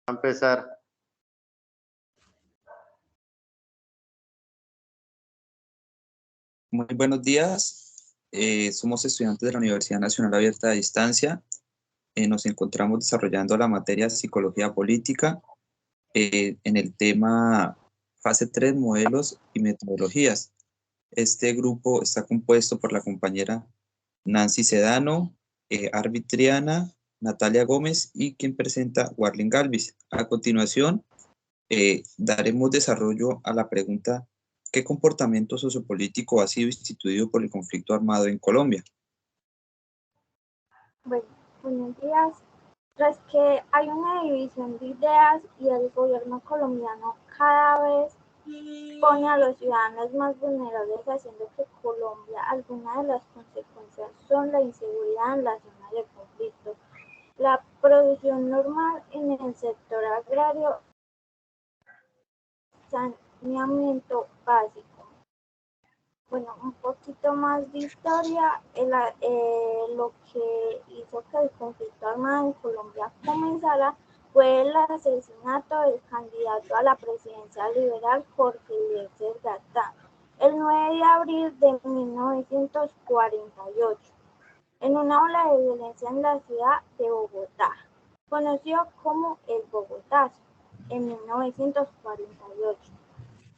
A empezar. Muy buenos días. Somos estudiantes de la Universidad Nacional Abierta a Distancia. Nos encontramos desarrollando la materia Psicología Política en el tema fase 3, modelos y metodologías. Este grupo está compuesto por la compañera Nancy Sedano, Arvid Triana, Natalia Gómez y quien presenta Warling Galvis. A continuación, daremos desarrollo a la pregunta: ¿qué comportamiento sociopolítico ha sido instituido por el conflicto armado en Colombia? Bueno, buenos días. Tras que hay una división de ideas y el gobierno colombiano cada vez pone a los ciudadanos más vulnerables, haciendo que Colombia, algunas de las consecuencias son la inseguridad en la zona de conflicto, la producción normal en el sector agrario, saneamiento básico. Bueno, un poquito más de historia. Lo que hizo que el conflicto armado en Colombia comenzara fue el asesinato del candidato a la presidencia liberal Jorge Eliezer Gaitán, el 9 de abril de 1948, en una ola de violencia en la ciudad de Bogotá, conocido como el Bogotazo, en 1948,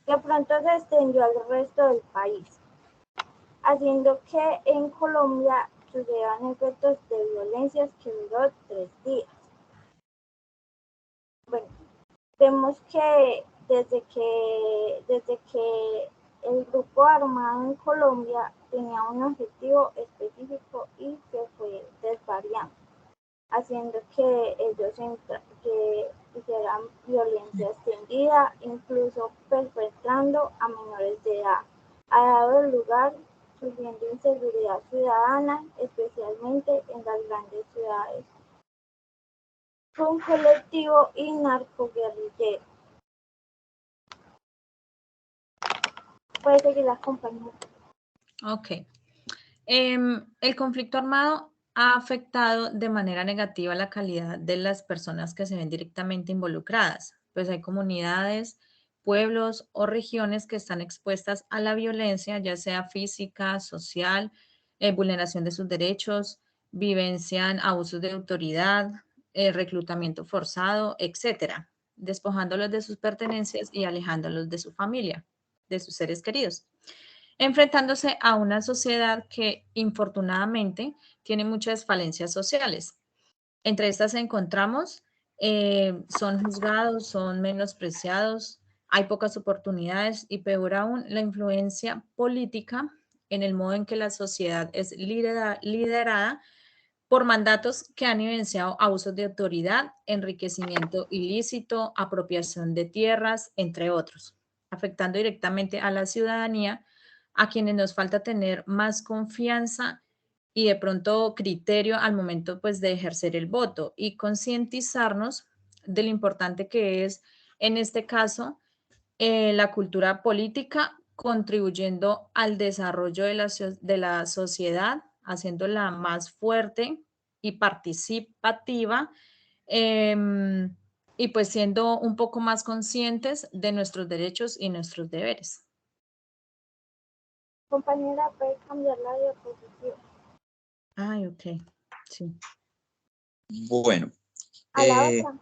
que pronto se extendió al resto del país, haciendo que en Colombia sucedan efectos de violencias que duró 3 días. Bueno, vemos que desde que el grupo armado en Colombia tenía un objetivo específico y se fue desvariando, haciendo que ellos hicieran violencia extendida, incluso perpetrando a menores de edad. Ha dado lugar sufriendo inseguridad ciudadana, especialmente en las grandes ciudades, con colectivo y narcoguerrillero. Puede seguir la compañera. Ok. El conflicto armado ha afectado de manera negativa la calidad de las personas que se ven directamente involucradas, pues hay comunidades, pueblos o regiones que están expuestas a la violencia, ya sea física, social, vulneración de sus derechos, vivencian abusos de autoridad, reclutamiento forzado, etcétera, despojándolos de sus pertenencias y alejándolos de su familia, de sus seres queridos, enfrentándose a una sociedad que infortunadamente tiene muchas falencias sociales. Entre estas encontramos, son juzgados, son menospreciados, hay pocas oportunidades y peor aún, la influencia política en el modo en que la sociedad es liderada por mandatos que han evidenciado abusos de autoridad, enriquecimiento ilícito, apropiación de tierras, entre otros, afectando directamente a la ciudadanía, a quienes nos falta tener más confianza y de pronto criterio al momento pues de ejercer el voto y concientizarnos de lo importante que es en este caso la cultura política, contribuyendo al desarrollo de la sociedad, haciéndola más fuerte y participativa, y pues siendo un poco más conscientes de nuestros derechos y nuestros deberes. Compañera, puede cambiar la diapositiva. Ay, ok, sí. Bueno, A la otra.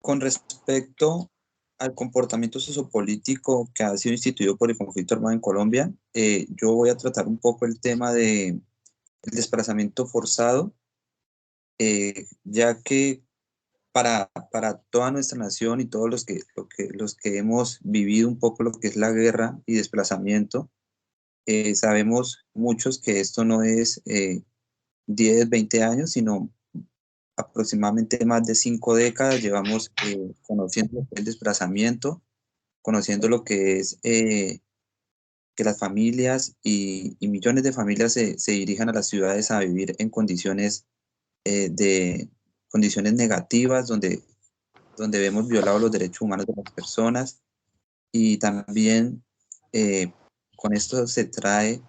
con respecto al comportamiento sociopolítico que ha sido instituido por el conflicto armado en Colombia, yo voy a tratar un poco el tema del desplazamiento forzado, ya que para toda nuestra nación y todos los que hemos vivido un poco lo que es la guerra y desplazamiento, sabemos muchos que esto no es 10, 20 años, sino aproximadamente más de 5 décadas llevamos conociendo lo que es el desplazamiento, conociendo lo que es que las familias y millones de familias se dirijan a las ciudades a vivir en condiciones de condiciones negativas, donde vemos violados los derechos humanos de las personas, y también con esto se trae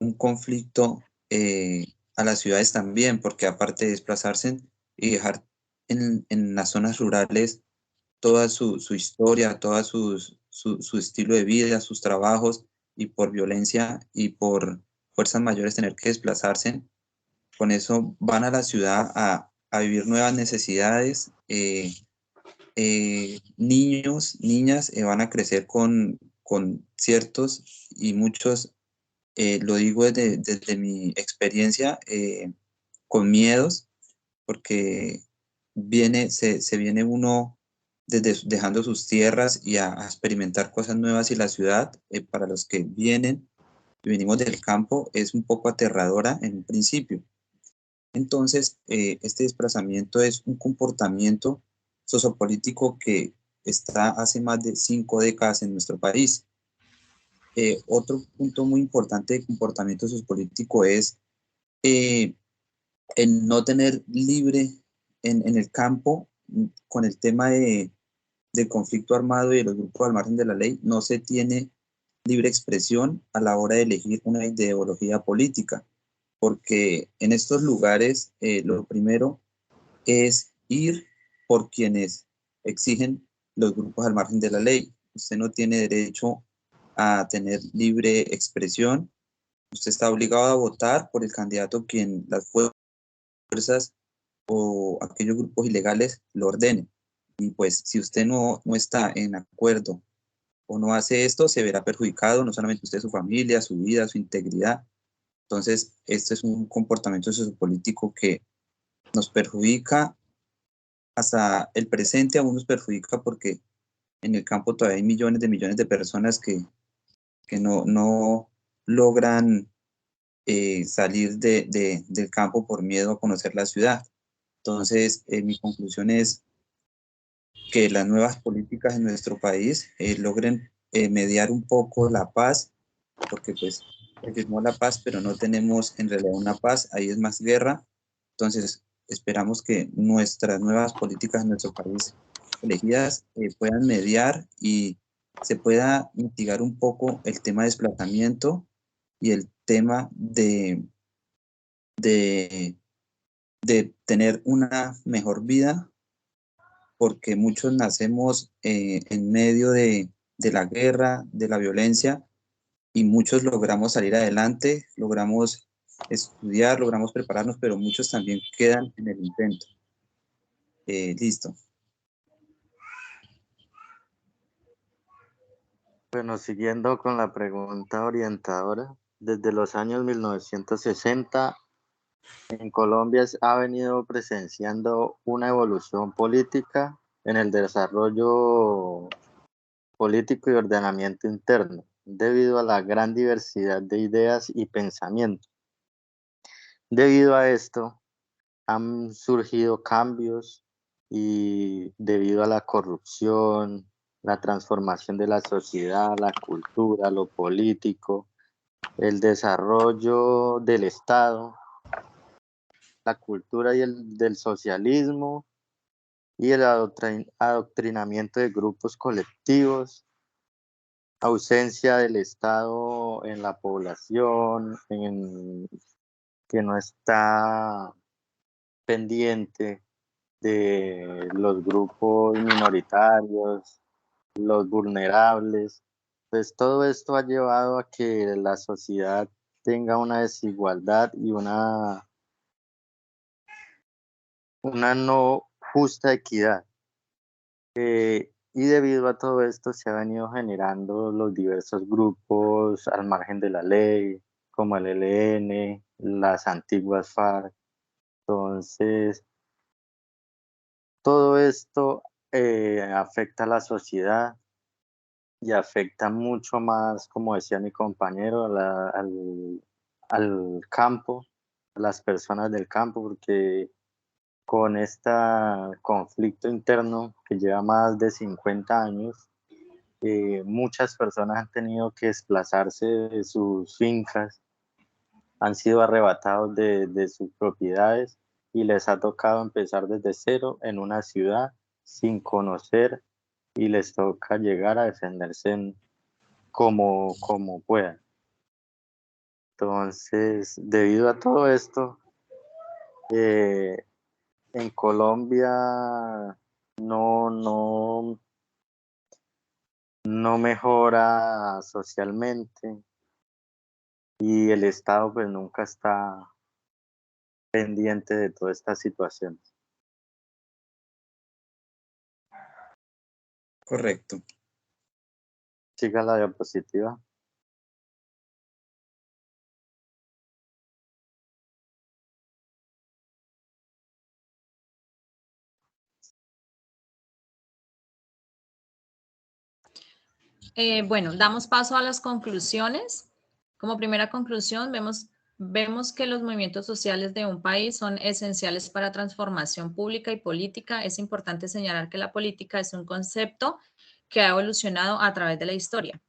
un conflicto a las ciudades también, porque aparte de desplazarse y dejar en las zonas rurales toda su historia, toda su estilo de vida, sus trabajos, y por violencia y por fuerzas mayores tener que desplazarse. Con eso van a la ciudad a vivir nuevas necesidades. Niños, niñas van a crecer con ciertos y muchos, lo digo desde mi experiencia, con miedos, porque se viene uno dejando sus tierras y a experimentar cosas nuevas, y la ciudad, para los que vienen y venimos del campo, es un poco aterradora en un principio. Entonces, este desplazamiento es un comportamiento sociopolítico que está hace más de 5 décadas en nuestro país. Otro punto muy importante de comportamiento sociopolítico es el no tener libre en el campo, con el tema del conflicto armado y de los grupos al margen de la ley. No se tiene libre expresión a la hora de elegir una ideología política, porque en estos lugares lo primero es ir por quienes exigen los grupos al margen de la ley. Usted no tiene derecho a tener libre expresión. Usted está obligado a votar por el candidato quien las fuerzas o aquellos grupos ilegales lo ordenen. Y pues si usted no está en acuerdo o no hace esto, se verá perjudicado no solamente usted, su familia, su vida, su integridad. Entonces, este es un comportamiento sociopolítico que nos perjudica hasta el presente. Aún nos perjudica porque en el campo todavía hay millones de personas que no logran salir del campo por miedo a conocer la ciudad. Entonces, mi conclusión es que las nuevas políticas en nuestro país logren mediar un poco la paz, porque pues se firmó la paz, pero no tenemos en realidad una paz, ahí es más guerra. Entonces, esperamos que nuestras nuevas políticas en nuestro país elegidas puedan mediar y se pueda mitigar un poco el tema de desplazamiento y el tema de, de tener una mejor vida, porque muchos nacemos en medio de la guerra, de la violencia, y muchos logramos salir adelante, logramos estudiar, logramos prepararnos, pero muchos también quedan en el intento. Listo. Bueno, siguiendo con la pregunta orientadora, desde los años 1960 en Colombia ha venido presenciando una evolución política en el desarrollo político y ordenamiento interno, debido a la gran diversidad de ideas y pensamientos. Debido a esto, han surgido cambios y debido a la corrupción, la transformación de la sociedad, la cultura, lo político, el desarrollo del Estado, la cultura del socialismo y el adoctrinamiento de grupos colectivos, ausencia del Estado en la población, que no está pendiente de los grupos minoritarios, los vulnerables. Pues todo esto ha llevado a que la sociedad tenga una desigualdad y una no justa equidad. Y debido a todo esto se han venido generando los diversos grupos al margen de la ley, como el ELN, las antiguas FARC. Entonces, todo esto afecta a la sociedad y afecta mucho más, como decía mi compañero, al campo, a las personas del campo, porque con este conflicto interno que lleva más de 50 años, muchas personas han tenido que desplazarse de sus fincas, han sido arrebatados de sus propiedades y les ha tocado empezar desde cero en una ciudad sin conocer, y les toca llegar a defenderse como puedan. Entonces, debido a todo esto, en Colombia no mejora socialmente y el Estado pues nunca está pendiente de todas estas situaciones. Correcto. Siga la diapositiva. Bueno, damos paso a las conclusiones. Como primera conclusión, vemos que los movimientos sociales de un país son esenciales para transformación pública y política. Es importante señalar que la política es un concepto que ha evolucionado a través de la historia.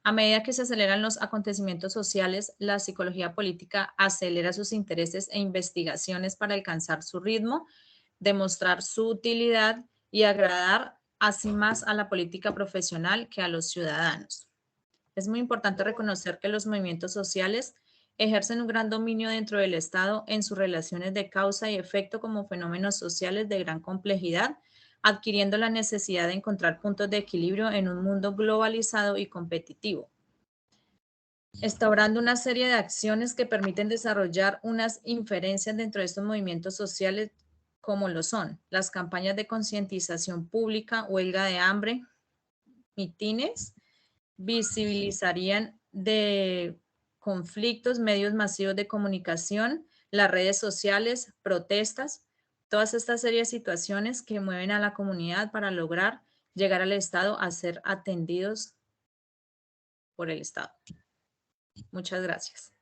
A medida que se aceleran los acontecimientos sociales, la psicología política acelera sus intereses e investigaciones para alcanzar su ritmo, demostrar su utilidad y agradar así más a la política profesional que a los ciudadanos. Es muy importante reconocer que los movimientos sociales ejercen un gran dominio dentro del Estado en sus relaciones de causa y efecto como fenómenos sociales de gran complejidad, adquiriendo la necesidad de encontrar puntos de equilibrio en un mundo globalizado y competitivo, instaurando una serie de acciones que permiten desarrollar unas inferencias dentro de estos movimientos sociales como lo son las campañas de concientización pública, huelga de hambre, mitines, visibilizarían de conflictos, medios masivos de comunicación, las redes sociales, protestas, todas estas serias situaciones que mueven a la comunidad para lograr llegar al Estado a ser atendidos por el Estado. Muchas gracias.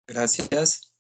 Gracias. Gracias.